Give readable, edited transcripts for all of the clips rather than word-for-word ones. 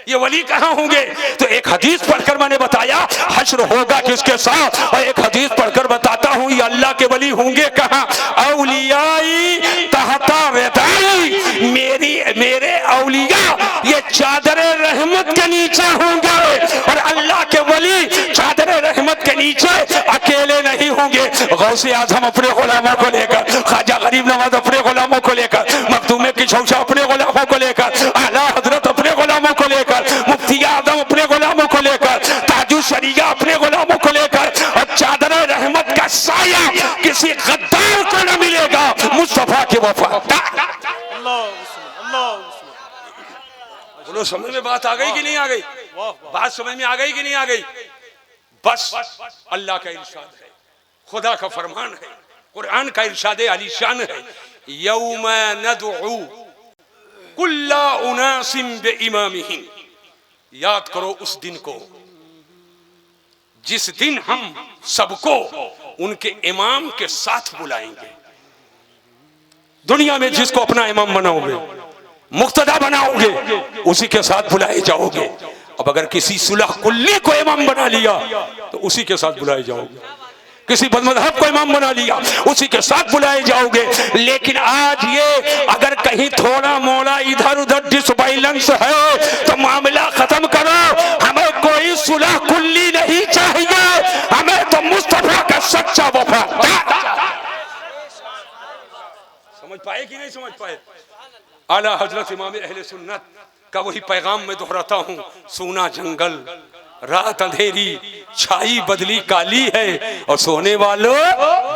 ये वली कहाँ होंगे? तो एक हदीस पढ़कर मैंने बताया हश्र होगा किसके साथ, और एक हदीस पढ़कर बताता हूँ ये अल्लाह के वली होंगे कहाँ। औलियाई तहता रिदाई, मेरे औलिया ये चादर रहमत के नीचे होंगे, और अल्लाह के वली चादर रहमत के नीचे अकेले नहीं होंगे। गौसे आजम अपने गुलामों को लेकर, ख्वाजा गरीब नवाज अपने गुलामों को लेकर, मखदूम की शौशा अपने गुलामों को लेकर, आला हजरत अपने गुलामों को लेकर, मुफ्ती आजम अपने गुलामों को लेकर, ताजु शरिया अपने गुलामों को लेकर, और चादर रहमत का साया किसी गद्दार को न मिलेगा मुस्तफा के वफा। बोलो समझ में बात आ गई कि नहीं आ गई? बात समझ में आ गई कि नहीं आ गई? बस अल्लाह का इरशाद है, खुदा का फरमान है, कुरान का इरशाद अलीशान है, यौम नदउ कुल्ला उनासिम बिइमामिहिम। याद करो उस दिन को जिस दिन हम सबको उनके इमाम के साथ बुलाएंगे। दुनिया में जिसको अपना इमाम बनाओगे, मुक्तदा बनाओगे, उसी के साथ बुलाए जाओगे। अब अगर किसी सुलह कुल्ली को इमाम बना लिया तो उसी के साथ बुलाए जाओगे, किसी बदमज़हब को इमाम बना लिया उसी के साथ बुलाए जाओगे। लेकिन आज ये अगर कहीं थोड़ा मोड़ा इधर उधर डिसबाइलेंस है तो मामला खत्म करो। हमें कोई सुलह कुल्ली नहीं चाहिए, हमें तो मुस्तफा का सच्चा वफादार। समझ पाए कि नहीं समझ पाए? आला हजरत इमाम अहले सुन्नत का वही पैगाम मैं दोहराता हूँ, सोना जंगल रात अंधेरी छाई बदली काली है, और सोने वालों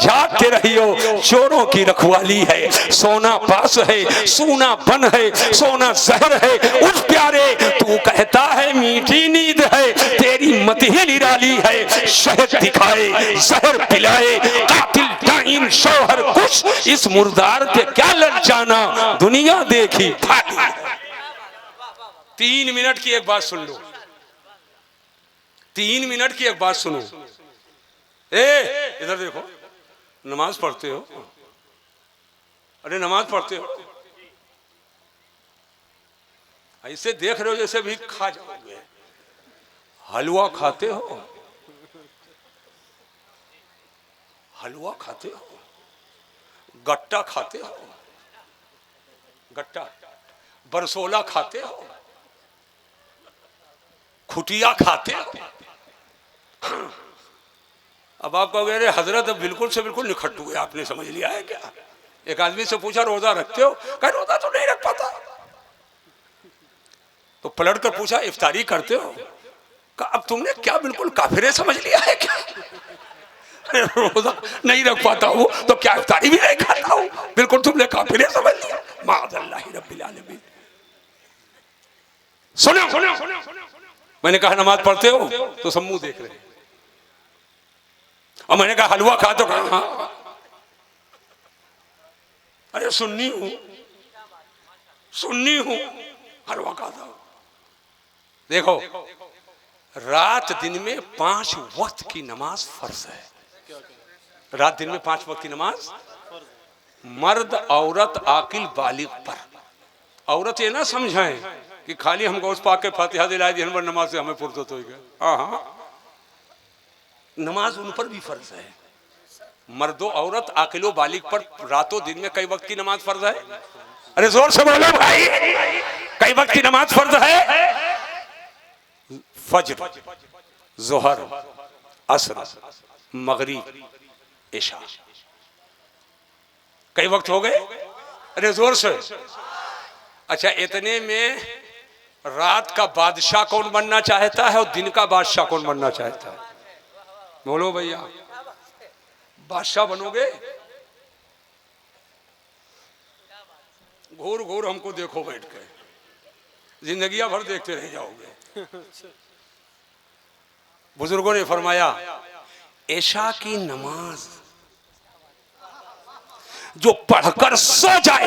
जाग के रहियो चोरों की रखवाली है। सोना पास है, सोना बन है, सोना जहर है, उस प्यारे तू कहता है मीठी नींद है, तेरी मत ही निराली है। शहद दिखाए जहर पिलाए कातिल टाइम शौहर कुछ, इस मुर्दार पे क्या ललचाना, दुनिया देखी भागी। 3 मिनट की एक बात सुन लो, 3 मिनट की एक बात सुनो। इधर देखो, नमाज पढ़ते हो? अरे नमाज पढ़ते हो, ऐसे देख रहे हो जैसे भी खा जाओगे। हलवा खाते हो? हलवा खाते हो? गट्टा खाते हो? गट्टा बरसोला खाते हो? खुटिया खाते हो? अब आप कहोगे अरे हजरत बिल्कुल से बिल्कुल निखट हुए, आपने समझ लिया है क्या? एक आदमी से पूछा रोजा रखते हो? कहा रोजा तो नहीं रख पाता। तो पलट कर पूछा इफ्तारी करते हो? कहा अब तुमने क्या बिल्कुल काफिरे समझ लिया है क्या? रोजा नहीं रख पाता हूँ तो क्या इफ्तारी भी नहीं खाता हूँ? बिल्कुल तुमने काफिरे समझ लिया। माअज़ल्लाहि रब्बिल आलमीन। सुनो सुनो सुनो, मैंने कहा नमाज पढ़ते हो? तो सब मुंह देख रहे हैं। और मैंने कहा हलवा खा तो कहा हाँ। अरे सुन्नी हूं, सुन्नी हूं, हलवा खाता हूं। देखो रात दिन में 5 वक्त की नमाज फर्ज है। रात दिन में 5 वक्त की नमाज मर्द औरत आकिल बालिग पर। औरत ये ना समझाएं कि खाली हम गौस पाक के फातिहा दिलाए दिन भर नमाज से हमें फुर्सत हो गया। हाँ, नमाज उन पर भी फर्ज है। मर्दो औरत आकिलो बालिग पर रातों दिन में कई वक्त की नमाज फर्ज है। अरे जोर से बोलो भाई, कई वक्त की नमाज फर्ज है। फज्र, जोहर, असर, मगरिब, इशा, कई वक्त हो गए। अरे जोर से। अच्छा, इतने में रात का बादशाह कौन बनना चाहता है और दिन का बादशाह कौन बनना चाहता है? बोलो भैया, बादशाह बनोगे? घूर घूर हमको देखो बैठ के, जिंदगियां भर देखते रह जाओगे। बुजुर्गों ने फरमाया ऐशा की नमाज जो पढ़कर सो जाए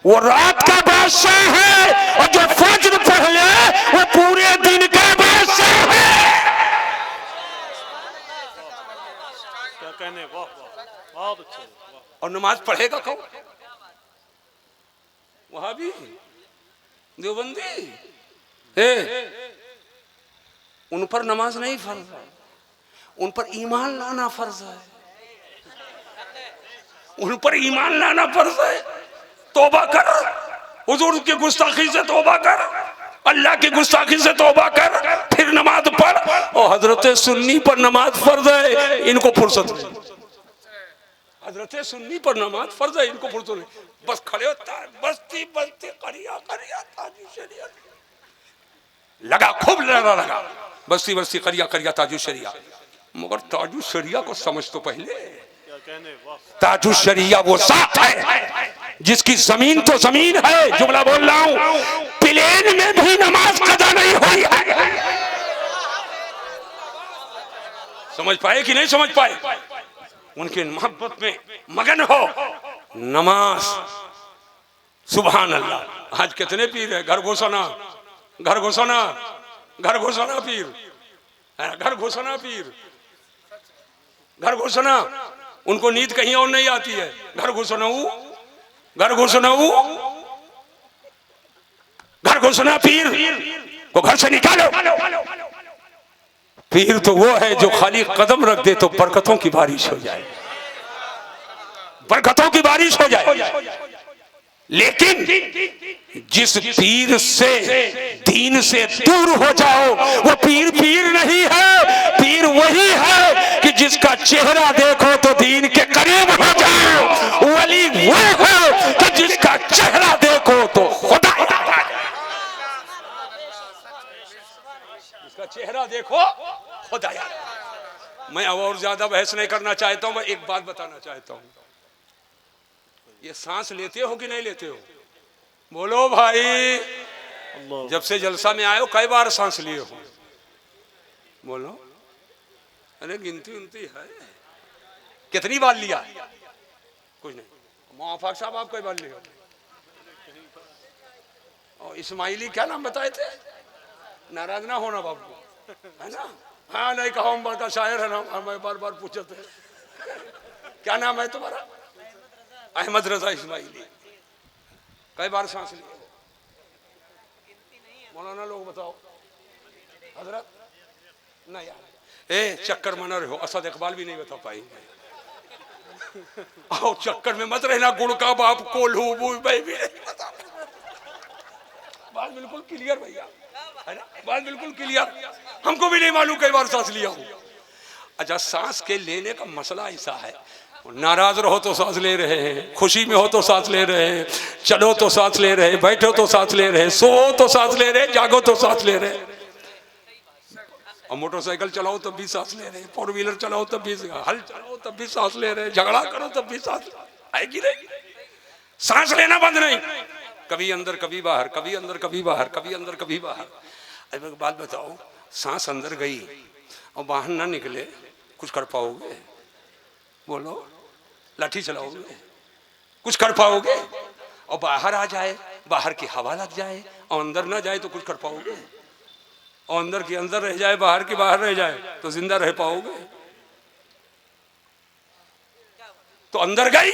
वो रात का बादशाह है, और जो फज्र पढ़ ले वो पूरे दिन का बादशाह है। क्या कहने, बहुत अच्छे। और नमाज पढ़ेगा कौन? वहां भी देवबंदी उन पर नमाज नहीं फर्ज है, उन पर ईमान लाना फर्ज है, उन पर ईमान लाना फर्ज है। तौबा कर, हुजूर की गुस्ताखी से तौबा कर, अल्लाह की गुस्ताखी से तौबा कर, फिर नमाज पढ़। और हजरत सुन्नी पर नमाज फर्ज है, इनको फुर्सत नहीं। हजरत सुन्नी पर नमाज फर्ज है, इनको फुर्सत नहीं। बस खड़े होता है, बस्ती बस्ती करिया करिया ताजु शरिया लगा, खूब लगा, बस्ती बस्ती करिया करिया ताजु शरिया। मगर ताजु शरिया को समझ तो पहले, ताजु शरिया वो साथ है जिसकी जमीन तो जमीन है, जुमला बोल रहा हूं, प्लेन में भी नमाज कदा नहीं हुई है। समझ पाए कि नहीं समझ पाए? उनके मोहब्बत में मगन हो। नमाज, सुभान अल्लाह। आज कितने पीर है, घर घोषणा, घर घोषणा, घर घोषणा पीर, घर घोषणा पीर, घर घोषणा। उनको नींद कहीं और नहीं आती है, घर घोषणा, घर घोषणा, घर घोषणा पीर को घर से निकालो। पीर तो वो है जो खाली कदम रख दे तो बरकतों की बारिश हो जाए, बरकतों की बारिश हो जाए। लेकिन जिस पीर से दीन से दूर हो जाओ, वो पीर पीर नहीं है। पीर वही है कि जिसका चेहरा देखो तो दीन के करीब हो जाओ। वली वो है कि जिसका चेहरा देखो तो खुदा याद आ जाए। जिसका चेहरा देखो खुदा याद। मैं अब और ज्यादा बहस नहीं करना चाहता हूं, मैं एक बात बताना चाहता हूं। ये सांस लेते हो कि नहीं लेते हो? बोलो भाई। जब से जलसा में आए हो कई बार सांस लिए हो? बोलो। अरे गिनती उनती है, कितनी बार लिया? कुछ नहीं। मुआफाक साहब आप कई बार लिए हो? और इस्माइली क्या नाम बताए थे? नाराज ना होना बाबू, है ना? हाँ नहीं कहा, हम बड़का शायर है ना, हमें बार बार पूछे थे। क्या नाम है तुम्हारा? अहमद रजा इस्माइली। कई बार सांस लिए? मौलाना लोग बताओ। हजरत नहीं यार, चक्कर में न रहो, असद इकबाल भी नहीं बता पाई। आओ चक्कर में मत रहना, गुड़ का बाप को लू भी नहीं बता। बात बिल्कुल क्लियर भैया, है ना? बात बिल्कुल क्लियर। हमको भी नहीं मालूम कई बार सांस लिया हूं। अच्छा, सांस के लेने का मसला ऐसा है, नाराज रहो तो सांस ले रहे हैं, खुशी में हो तो सांस ले रहे हैं, चलो तो सांस ले रहे, बैठो तो सांस ले रहे, सो तो सांस ले रहे, जागो तो सांस ले रहे, और मोटरसाइकिल चलाओ तब भी सांस ले रहे, फोर व्हीलर चलाओ तब भी, हल चलाओ तब भी सांस ले रहे, झगड़ा करो तब भी सांस आएगी नहीं। सांस लेना बंद नहीं, कभी अंदर कभी बाहर, कभी अंदर कभी बाहर, कभी अंदर कभी बाहर। अब एक बात बताओ, सांस अंदर गई और बाहर ना निकले, कुछ कर पाओगे? बोलो। लाठी चलाओगे? कुछ कर पाओगे? और बाहर आ जाए, बाहर की हवा लग जाए और अंदर ना जाए तो कुछ कर पाओगे? और अंदर की अंदर रह जाए, बाहर की बाहर रह जाए तो जिंदा रह पाओगे? तो अंदर गई,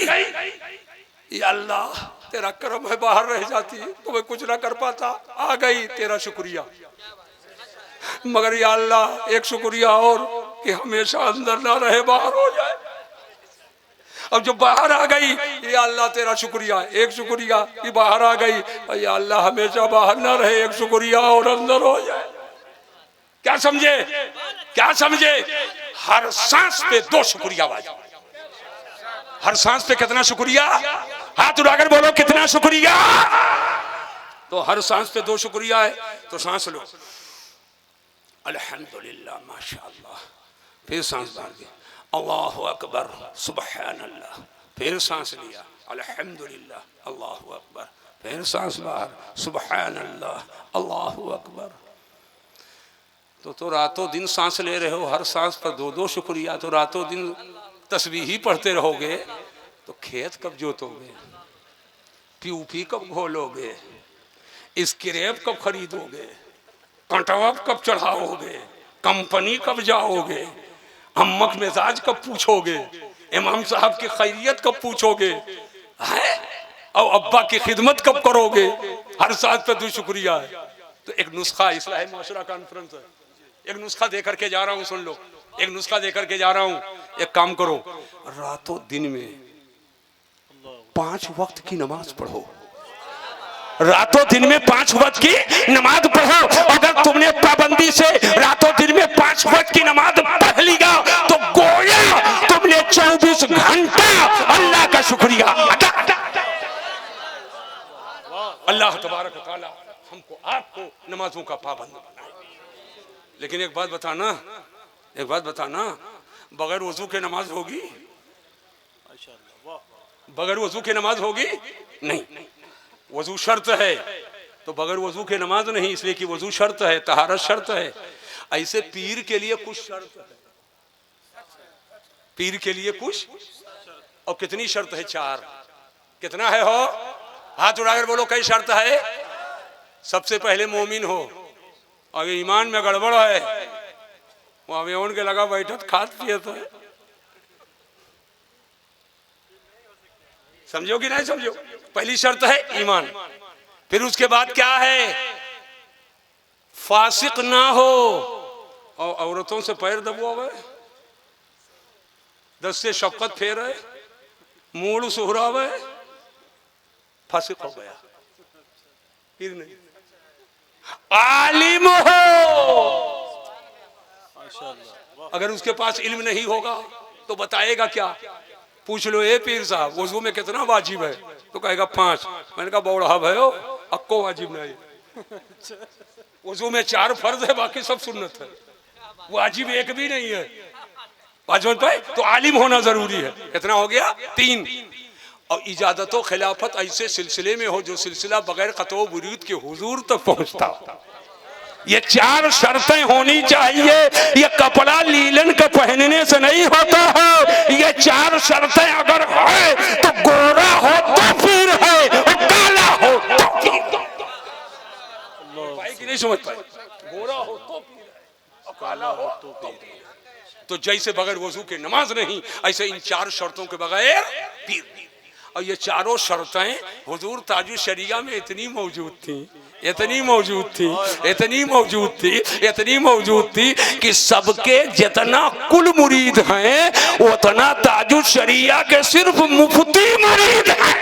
या अल्लाह तेरा करम है, बाहर रह जाती तो मैं कुछ ना कर पाता, आ गई तेरा शुक्रिया। मगर या अल्लाह एक शुक्रिया और कि हमेशा अंदर ना रहे, बाहर हो जाए। अब जो बाहर आ गई, या अल्लाह तेरा शुक्रिया, एक शुक्रिया कि बाहर आ गई, या अल्लाह हमेशा बाहर ना रहे, एक शुक्रिया और अंदर हो जाए। क्या समझे? क्या समझे? हर सांस पे दो शुक्रिया वाजिब। हर सांस पे कितना शुक्रिया? हाथ उठाकर बोलो कितना शुक्रिया। तो हर सांस पे दो शुक्रिया है, तो सांस लो, अल्हम्दुलिल्लाह, माशाअल्लाह, फिर सांस बाहर दी, अल्लाहु अकबर, सुबहान अल्लाह, फिर सांस लिया, अल्हम्दुलिल्लाह, अल्लाहु अकबर, फिर सांस बाहर, सुबहान अल्लाह, अल्लाहु अकबर। तो रातों दिन सांस ले रहे हो, हर सांस पर दो दो शुक्रिया। तो रातों दिन तस्बीह ही पढ़ते रहोगे तो खेत कब जोतोगे? पीऊपी कब घोलोगे? स्क्रैप कब खरीदोगे? कंटवा कब चढ़ाओगे? कंपनी कब जाओगे? अम्मक मिजाज कब पूछोगे? इमाम साहब की खैरियत कब पूछोगे? है? और अब्बा की खिदमत कब करोगे? हर सांस पे दो शुक्रिया है। तो एक नुस्खा इस्लाह माशरा कॉन्फ्रेंस है, एक नुस्खा दे करके जा रहा हूँ, सुन लो, एक नुस्खा दे करके जा रहा हूँ। एक काम करो, रातों दिन में 5 वक्त की नमाज पढ़ो, रातों दिन में 5 वक्त की नमाज पढ़ो। अगर तुमने पाबंदी से रातों दिन में 5 वक्त की नमाज पढ़ लिया तो गोया तुमने 24 घंटा अल्लाह का शुक्रिया अदा। अल्लाह तबारक व तआला हमको आपको नमाजों का पाबंद बनाए। लेकिन एक बात बताना, बगैर वजू के नमाज होगी? बगैर वजू के नमाज होगी नहीं, वजू शर्त है, तो बगैर वजू के नमाज नहीं, इसलिए कि वजू शर्त है, तहारत शर्त है। ऐसे पीर के लिए कुछ शर्त है, पीर के लिए कुछ, और कितनी शर्त है? 4। कितना है हो? हाथ उड़ाकर बोलो, कई शर्त है? सबसे पहले मोमिन हो, और ईमान में गड़बड़ है, वहां में उनके लगा बैठत खात पिए तो समझो कि नहीं समझो? पहली शर्त है ईमान। फिर उसके बाद क्या है? फासिक ना हो, और औरतों से पैर दबवावे, 10 से शफकत फेरे, मूड सुहरावे, फासिक हो गया। फिर नहीं, आलिम हो, अगर उसके पास इल्म नहीं होगा तो बताएगा क्या? पूछ लो, ए पीर साहब वजू में कितना वाजिब है? तो कहेगा 5। मैंने कहा बौड़ा भयो, अक्को वाजिब नहीं, वजू में 4 फर्ज है, बाकी सब सुन्नत है, वाजिब एक भी नहीं है। वाजिब पे तो आलिम होना जरूरी है। कितना हो गया? 3। और इजाजत व खिलाफत ऐसे सिलसिले में हो जो सिलसिला बगैर क़त्व बुरीद के हुजूर तक पहुंचता। ये 4 शर्तें होनी चाहिए। ये कपड़ा लीलन का पहनने से नहीं होता है, ये 4 शर्तें अगर है तो गोरा हो तो फिर है, और काला हो तो फिर। भाई की नहीं समझ पाए? गोरा हो तो फिर है, और काला हो तो फिर। तो जैसे बगैर वजू के नमाज नहीं, ऐसे इन 4 शर्तों के बगैर पीर। और ये चारों शर्तें हुजूर ताजु शरिया में इतनी मौजूद थी, इतनी मौजूद थी कि सबके जितना कुल मुरीद हैं उतना ताजु शरिया के सिर्फ मुफ्ती मुरीद हैं।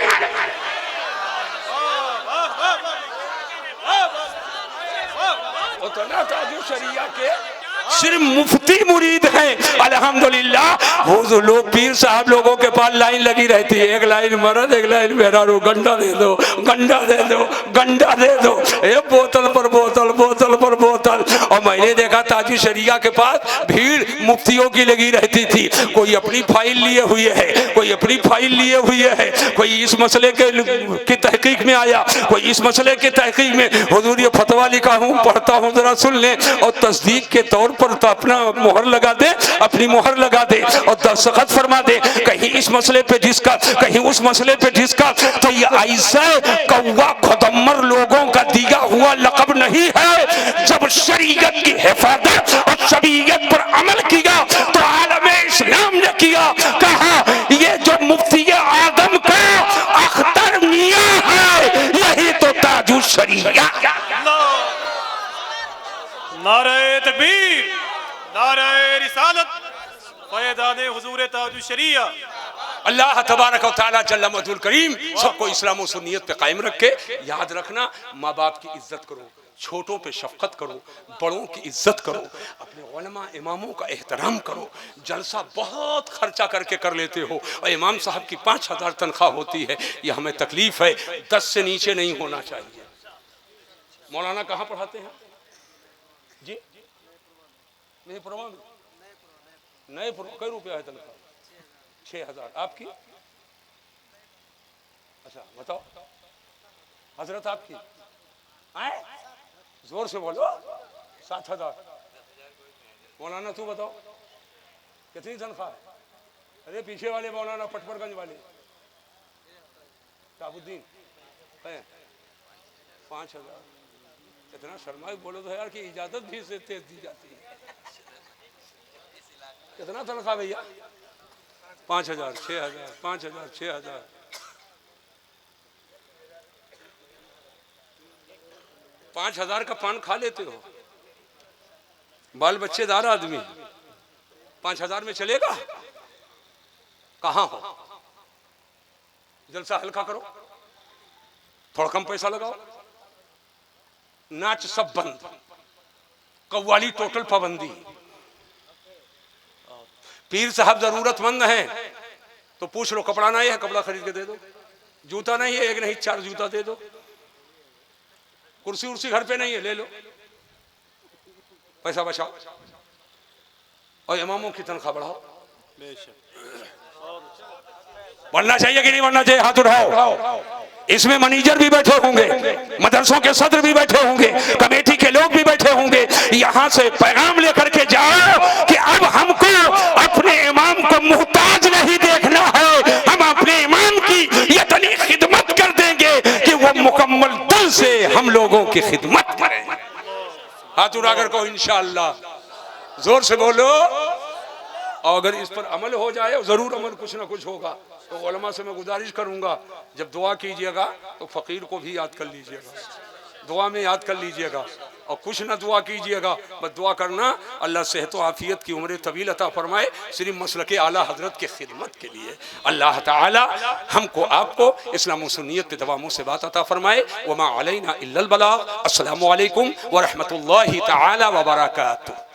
उतना ताजु शरिया के सिर्फ मुफ्ती मुरीद हैं। अल्हम्दुलिल्लाह हुजूर लोग पीर साहब लोगों के पास लाइन लगी रहती है, एक लाइन मर्द, एक लाइन मेहरारू, गंडा दे दो, गंडा दे दो, गंडा दे दो, ये बोतल पर बोतल, बोतल पर बोतल। और मैंने देखा ताजु शरिया के पास भीड़ मुफ्तियों की लगी रहती थी। कोई अपनी फाइल लिए हुए है, कोई अपनी फाइल लिए हुए है, कोई इस मसले के तहकीक में आया, कोई इस मसले के तहकीक में। हुजूर ये फतवा लिखा हूँ, पढ़ता हूँ, जरा सुन ले, और तस्दीक के तौर पर तो अपना मोहर लगा दे, अपनी मोहर लगा दे और दस्तखत फरमा दे। कहीं इस मसले पे जिसका, कहीं उस मसले पे जिसका। तो ये ऐसा कौवा खुदम्मर लोगों का दिया हुआ लक़ब नहीं है। जब शरीयत की हिफाजत और शरीयत पर अमल किया तो आलमे इस्लाम ने किया। कहा ये जो मुफ्ती आदम का अख्तर मियां है, यही तो ताजु शरिया। नारे तकबीर, नारे रिसालत, फैज़ाने हुजूर ताजु शरिया। अल्लाह तबारक व तआला जल्ल मजदुल करीम सबको इस्लाम और सुन्नियत पे कायम रखे। याद रखना, माँ बाप की इज्जत करो, छोटों पे शफकत करो, बड़ों की इज्जत करो, अपने उलमा इमामों का एहतराम करो। जलसा बहुत खर्चा करके कर लेते हो, और इमाम साहब की 5000 तनख्वाह होती है, ये हमें तकलीफ है। 10 से नीचे नहीं होना चाहिए। मौलाना कहाँ पढ़ाते हैं जी? नहीं प्रमाण नए कई रुपया है तनख्वाह? 6000। आपकी? अच्छा बताओ हजरत, आपकी आए? जोर से बोलो। 7000। मौलाना तू बताओ कितनी तनख्वाह है? अरे पीछे वाले मौलाना पटपरगंज वाले शाहबुद्दीन है 5000। इतना शर्मा बोलो तो यार कि इजाजत भी से तेज दी जाती है। कितना तनख्वाह भैया? 5000, 6000, 5000, 6000। 5,000 का पान खा लेते हो, बाल बच्चेदार आदमी, 5,000 में चलेगा? कहाँ हो? जलसा हल्का करो, थोड़ा कम पैसा लगाओ, नाच सब बंद, कव्वाली टोटल पाबंदी। पीर साहब जरूरतमंद हैं तो पूछ लो, कपड़ा नहीं है कपड़ा खरीद के दे दो, जूता नहीं है एक नहीं 4 जूता दे दो, कुर्सी उर्सी घर पे नहीं है ले लो, पैसा बचाओ और इमामों की तनख्वाह बढ़ाओ। बढ़ना चाहिए कि नहीं बढ़ना चाहिए? हाथ उठाओ। इसमें मैनेजर भी बैठे होंगे, मदरसों के सदर भी बैठे होंगे, कमेटी के लोग भी बैठे होंगे। यहाँ से पैगाम लेकर के जाओ कि अब हमको अपने इमाम को मुहताज नहीं देखना है, हम अपने इमाम की इतनी खिदमत कर देंगे कि वो मुकम्मल दिल से हम लोगों की खिदमत करें। हाथ उठाकर कहो इंशाअल्लाह, जोर से बोलो। और अगर इस पर अमल हो जाए, जरूर अमल कुछ ना कुछ होगा, तो उलमा से मैं गुजारिश करूंगा जब दुआ कीजिएगा तो फकीर को भी याद कर लीजिएगा, दुआ में याद कर लीजिएगा, और कुछ ना दुआ कीजिएगा, बस दुआ करना अल्लाह सेहत व आफियत की उम्र तवील अता फरमाए, सिर्फ मसलके आला हजरत की खिदमत के लिए। अल्लाह ताला हमको आपको इस्लाम व सुन्नियत के दवामों से बात अता फरमाए। वमा अलैना इल्लल बलाग। अस्सलामु अलैकुम व रहमतुल्लाहि ताला व बरकातुहू।